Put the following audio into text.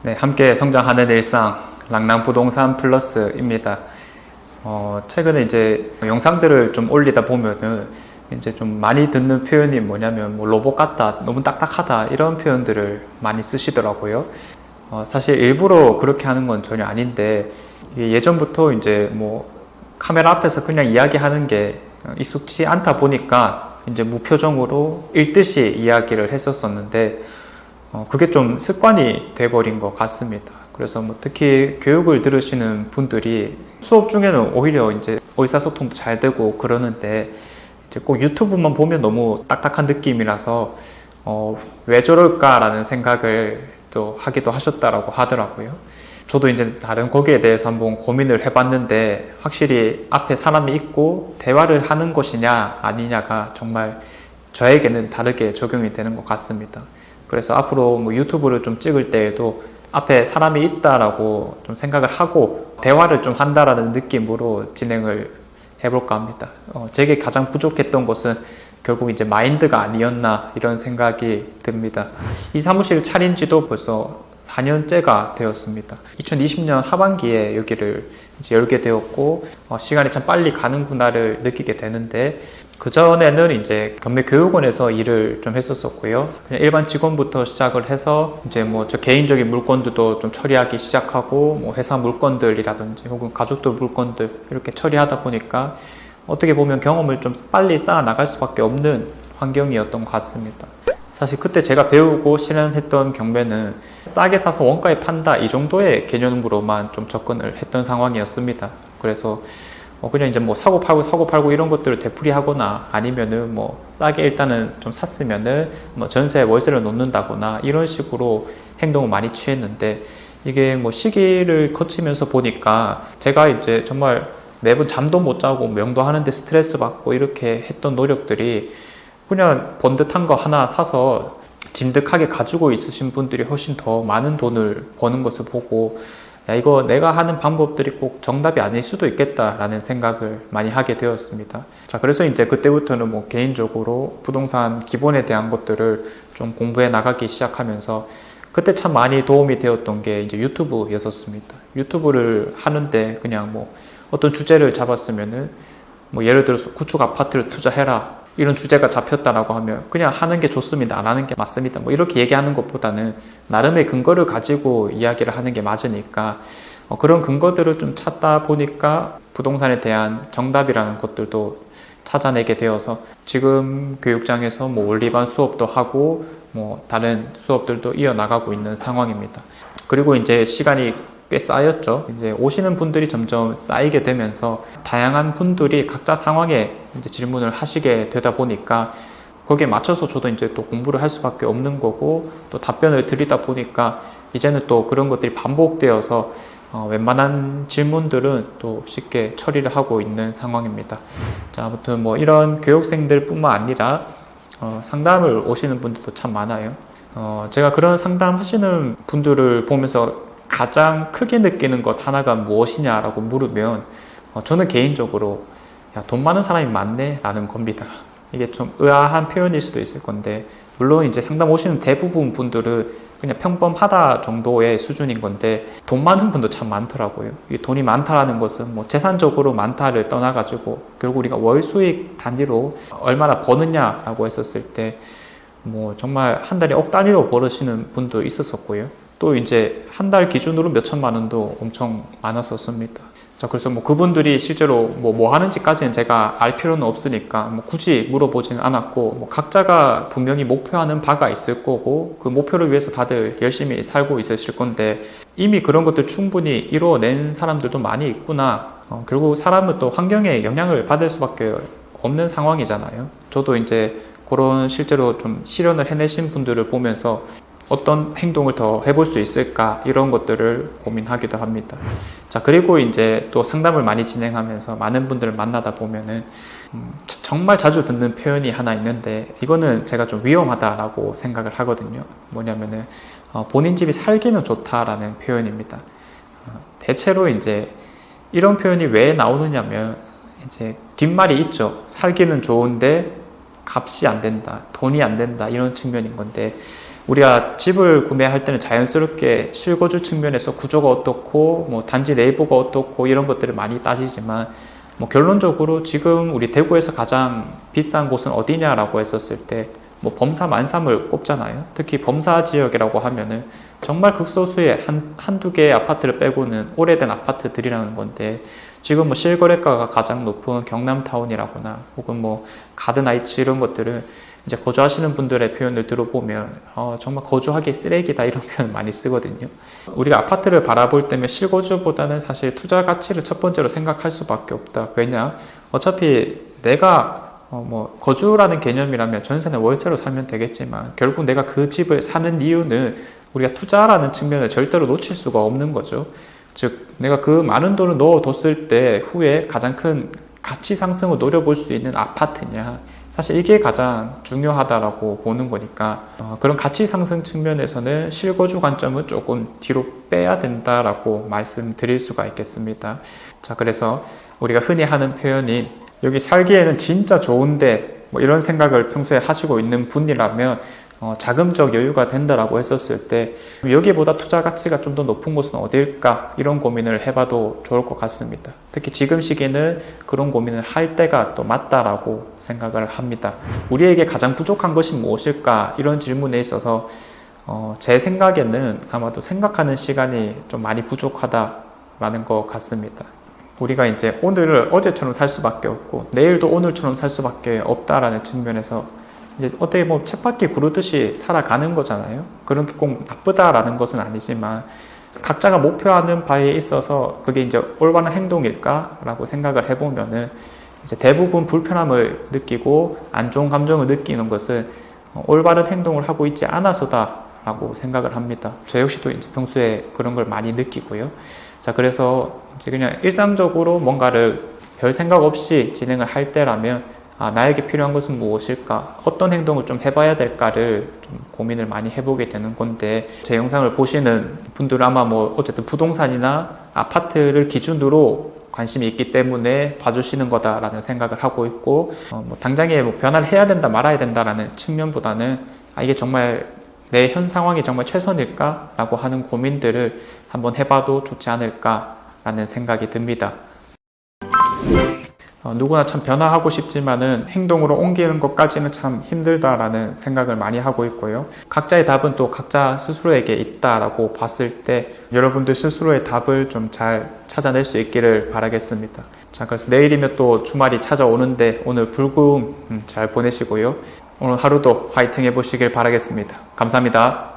네, 함께 성장하는 일상 랑랑부동산 플러스입니다. 최근에 이제 영상들을 좀 올리다 보면은 이제 좀 많이 듣는 표현이 뭐냐면 뭐 로봇 같다, 너무 딱딱하다 이런 표현들을 많이 쓰시더라고요. 사실 일부러 그렇게 하는 건 전혀 아닌데 예전부터 이제 뭐 카메라 앞에서 그냥 이야기하는 게 익숙치 않다 보니까 이제 무표정으로 읽듯이 이야기를 했었었는데 그게 좀 습관이 돼버린 것 같습니다. 그래서 뭐 특히 교육을 들으시는 분들이 수업 중에는 오히려 이제 의사소통도 잘 되고 그러는데 이제 꼭 유튜브만 보면 너무 딱딱한 느낌이라서 왜 저럴까라는 생각을 또 하기도 하셨다라고 하더라고요. 저도 이제 다른 거기에 대해서 한번 고민을 해봤는데 확실히 앞에 사람이 있고 대화를 하는 것이냐 아니냐가 정말 저에게는 다르게 적용이 되는 것 같습니다. 그래서 앞으로 뭐 유튜브를 좀 찍을 때에도 앞에 사람이 있다라고 좀 생각을 하고 대화를 좀 한다라는 느낌으로 진행을 해볼까 합니다. 제게 가장 부족했던 것은 결국 이제 마인드가 아니었나 이런 생각이 듭니다. 이 사무실 차린 지도 벌써 4년째가 되었습니다. 2020년 하반기에 여기를 이제 열게 되었고 시간이 참 빨리 가는구나를 느끼게 되는데 그전에는 이제 경매교육원에서 일을 좀 했었었고요. 그냥 일반 직원부터 시작을 해서 이제 뭐 저 개인적인 물건들도 좀 처리하기 시작하고 뭐 회사 물건들이라든지 혹은 가족들 물건들 이렇게 처리하다 보니까 어떻게 보면 경험을 좀 빨리 쌓아 나갈 수밖에 없는 환경이었던 것 같습니다. 사실 그때 제가 배우고 실현했던 경매는 싸게 사서 원가에 판다 이 정도의 개념으로만 좀 접근을 했던 상황이었습니다. 그래서 그냥 이제 뭐 사고 팔고 이런 것들을 되풀이하거나 아니면은 뭐 싸게 일단은 좀 샀으면은 뭐 전세 월세를 놓는다거나 이런 식으로 행동을 많이 취했는데 이게 뭐 시기를 거치면서 보니까 제가 이제 정말 매번 잠도 못 자고 명도 하는데 스트레스 받고 이렇게 했던 노력들이 그냥 번듯한 거 하나 사서 진득하게 가지고 있으신 분들이 훨씬 더 많은 돈을 버는 것을 보고 야, 이거 내가 하는 방법들이 꼭 정답이 아닐 수도 있겠다라는 생각을 많이 하게 되었습니다. 자, 그래서 이제 그때부터는 뭐 개인적으로 부동산 기본에 대한 것들을 좀 공부해 나가기 시작하면서 그때 참 많이 도움이 되었던 게 이제 유튜브였었습니다. 유튜브를 하는데 그냥 뭐 어떤 주제를 잡았으면은 뭐 예를 들어서 구축 아파트를 투자해라. 이런 주제가 잡혔다라고 하면 그냥 하는 게 좋습니다. 안 하는 게 맞습니다. 뭐 이렇게 얘기하는 것보다는 나름의 근거를 가지고 이야기를 하는 게 맞으니까 그런 근거들을 좀 찾다 보니까 부동산에 대한 정답이라는 것들도 찾아내게 되어서 지금 교육장에서 뭐 원리반 수업도 하고 뭐 다른 수업들도 이어나가고 있는 상황입니다. 그리고 이제 시간이 꽤 쌓였죠. 이제 오시는 분들이 점점 쌓이게 되면서 다양한 분들이 각자 상황에 이제 질문을 하시게 되다 보니까 거기에 맞춰서 저도 이제 또 공부를 할 수밖에 없는 거고 또 답변을 드리다 보니까 이제는 또 그런 것들이 반복되어서 웬만한 질문들은 또 쉽게 처리를 하고 있는 상황입니다. 자, 아무튼 뭐 이런 교육생들 뿐만 아니라 상담을 오시는 분들도 참 많아요. 제가 그런 상담하시는 분들을 보면서 가장 크게 느끼는 것 하나가 무엇이냐라고 물으면 저는 개인적으로 야, 돈 많은 사람이 많네 라는 겁니다. 이게 좀 의아한 표현일 수도 있을 건데 물론 이제 상담 오시는 대부분 분들은 그냥 평범하다 정도의 수준인 건데 돈 많은 분도 참 많더라고요. 이 돈이 많다라는 것은 뭐 재산적으로 많다를 떠나가지고 결국 우리가 월 수익 단위로 얼마나 버느냐라고 했었을 때 뭐 정말 한 달에 억 단위로 벌으시는 분도 있었었고요. 또 이제 한 달 기준으로 몇 천만 원도 엄청 많았었습니다. 자, 그래서 뭐 그분들이 실제로 뭐 하는지까지는 제가 알 필요는 없으니까 뭐 굳이 물어보지는 않았고 뭐 각자가 분명히 목표하는 바가 있을 거고 그 목표를 위해서 다들 열심히 살고 있으실 건데 이미 그런 것들 충분히 이루어낸 사람들도 많이 있구나. 결국 사람은 또 환경에 영향을 받을 수밖에 없는 상황이잖아요. 저도 이제 그런 실제로 좀 실현을 해내신 분들을 보면서 어떤 행동을 더 해볼 수 있을까 이런 것들을 고민하기도 합니다. 자, 그리고 이제 또 상담을 많이 진행하면서 많은 분들을 만나다 보면은 정말 자주 듣는 표현이 하나 있는데 이거는 제가 좀 위험하다라고 생각을 하거든요. 뭐냐면은 본인 집이 살기는 좋다라는 표현입니다. 대체로 이제 이런 표현이 왜 나오느냐면 이제 뒷말이 있죠. 살기는 좋은데 값이 안 된다, 돈이 안 된다 이런 측면인 건데 우리가 집을 구매할 때는 자연스럽게 실거주 측면에서 구조가 어떻고 뭐 단지 내부가 어떻고 이런 것들을 많이 따지지만 뭐 결론적으로 지금 우리 대구에서 가장 비싼 곳은 어디냐라고 했었을 때 뭐 범사 만삼을 꼽잖아요. 특히 범사 지역이라고 하면은 정말 극소수의 한두 개의 아파트를 빼고는 오래된 아파트들이라는 건데, 지금 뭐 실거래가가 가장 높은 경남타운이라거나 혹은 뭐 가든아이츠 이런 것들은 이제 거주하시는 분들의 표현을 들어보면 정말 거주하기 쓰레기다 이런 표현 많이 쓰거든요. 우리가 아파트를 바라볼 때면 실거주보다는 사실 투자 가치를 첫 번째로 생각할 수밖에 없다. 왜냐? 어차피 내가 뭐 거주라는 개념이라면 전세는 월세로 살면 되겠지만 결국 내가 그 집을 사는 이유는 우리가 투자라는 측면을 절대로 놓칠 수가 없는 거죠. 즉 내가 그 많은 돈을 넣어뒀을 때 후에 가장 큰 가치 상승을 노려볼 수 있는 아파트냐, 사실 이게 가장 중요하다라고 보는 거니까 그런 가치 상승 측면에서는 실거주 관점은 조금 뒤로 빼야 된다라고 말씀드릴 수가 있겠습니다. 자, 그래서 우리가 흔히 하는 표현인 여기 살기에는 진짜 좋은데 뭐 이런 생각을 평소에 하시고 있는 분이라면 자금적 여유가 된다라고 했었을 때 여기보다 투자 가치가 좀 더 높은 곳은 어딜까, 이런 고민을 해봐도 좋을 것 같습니다. 특히 지금 시기는 그런 고민을 할 때가 또 맞다라고 생각을 합니다. 우리에게 가장 부족한 것이 무엇일까, 이런 질문에 있어서 제 생각에는 아마도 생각하는 시간이 좀 많이 부족하다라는 것 같습니다. 우리가 이제 오늘을 어제처럼 살 수밖에 없고 내일도 오늘처럼 살 수밖에 없다라는 측면에서 이제 어떻게 보면 쳇바퀴 구르듯이 살아가는 거잖아요. 그런 게 꼭 나쁘다라는 것은 아니지만 각자가 목표하는 바에 있어서 그게 이제 올바른 행동일까라고 생각을 해보면은 이제 대부분 불편함을 느끼고 안 좋은 감정을 느끼는 것은 올바른 행동을 하고 있지 않아서다라고 생각을 합니다. 저 역시도 이제 평소에 그런 걸 많이 느끼고요. 자, 그래서 이제 그냥 일상적으로 뭔가를 별 생각 없이 진행을 할 때라면 나에게 필요한 것은 무엇일까? 어떤 행동을 좀 해봐야 될까를 좀 고민을 많이 해보게 되는 건데, 제 영상을 보시는 분들은 아마 뭐 어쨌든 부동산이나 아파트를 기준으로 관심이 있기 때문에 봐주시는 거다라는 생각을 하고 있고, 뭐 당장에 뭐 변화를 해야 된다 말아야 된다라는 측면보다는 이게 정말 내 현 상황이 정말 최선일까? 라고 하는 고민들을 한번 해봐도 좋지 않을까라는 생각이 듭니다. 누구나 참 변화하고 싶지만은 행동으로 옮기는 것까지는 참 힘들다라는 생각을 많이 하고 있고요. 각자의 답은 또 각자 스스로에게 있다라고 봤을 때 여러분들 스스로의 답을 좀 잘 찾아낼 수 있기를 바라겠습니다. 자, 그래서 내일이면 또 주말이 찾아오는데 오늘 불금 잘 보내시고요. 오늘 하루도 화이팅 해보시길 바라겠습니다. 감사합니다.